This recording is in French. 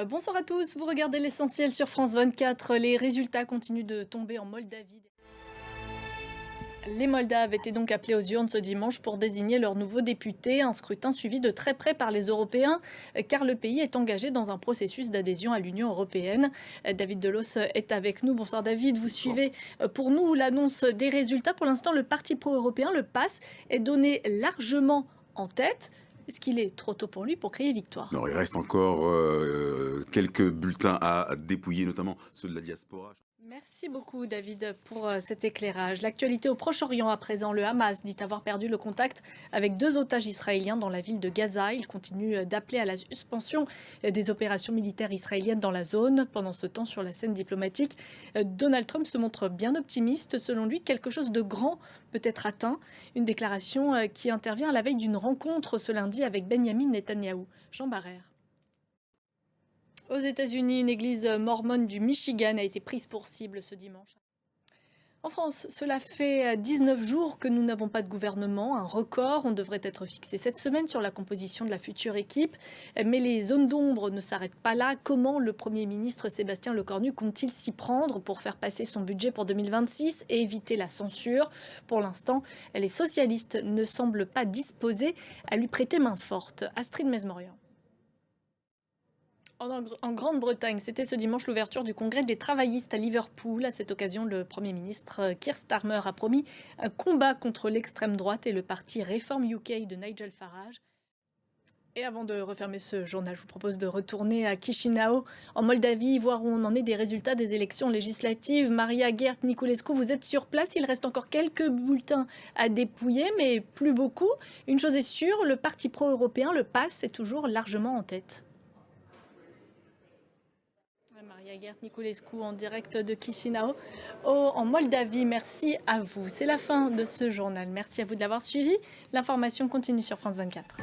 Bonsoir à tous, vous regardez l'essentiel sur France 24. Les résultats continuent de tomber en Moldavie. Les Moldaves étaient donc appelés aux urnes ce dimanche pour désigner leur nouveau député, un scrutin suivi de très près par les Européens, car le pays est engagé dans un processus d'adhésion à l'Union européenne. David Delos est avec nous. Bonsoir David, vous suivez pour nous l'annonce des résultats. Pour l'instant, le parti pro-européen, le PAS, est donné largement en tête. Est-ce qu'il est trop tôt pour lui pour crier victoire? Non, il reste encore quelques bulletins à dépouiller, notamment ceux de la diaspora. Merci beaucoup David pour cet éclairage. L'actualité au Proche-Orient à présent. Le Hamas dit avoir perdu le contact avec 2 otages israéliens dans la ville de Gaza. Il continue d'appeler à la suspension des opérations militaires israéliennes dans la zone. Pendant ce temps, sur la scène diplomatique, Donald Trump se montre bien optimiste. Selon lui, quelque chose de grand peut être atteint. Une déclaration qui intervient à la veille d'une rencontre ce lundi avec Benjamin Netanyahou. Jean Barrère. Aux États-Unis, une église mormone du Michigan a été prise pour cible ce dimanche. En France, cela fait 19 jours que nous n'avons pas de gouvernement, un record. On devrait être fixé cette semaine sur la composition de la future équipe. Mais les zones d'ombre ne s'arrêtent pas là. Comment le Premier ministre Sébastien Lecornu compte-t-il s'y prendre pour faire passer son budget pour 2026 et éviter la censure? Pour l'instant, les socialistes ne semblent pas disposés à lui prêter main forte. Astrid Mesmorian. En Grande-Bretagne, c'était ce dimanche l'ouverture du congrès des travaillistes à Liverpool. À cette occasion, le Premier ministre Keir Starmer a promis un combat contre l'extrême droite et le parti Reform UK de Nigel Farage. Et avant de refermer ce journal, je vous propose de retourner à Chișinău, en Moldavie, voir où on en est des résultats des élections législatives. Maria Gert Niculescu, vous êtes sur place. Il reste encore quelques bulletins à dépouiller, mais plus beaucoup. Une chose est sûre, le parti pro-européen, le PAS, est toujours largement en tête. Maria Gert Niculescu en direct de Chișinău en Moldavie. Merci à vous. C'est la fin de ce journal. Merci à vous de l'avoir suivi. L'information continue sur France 24.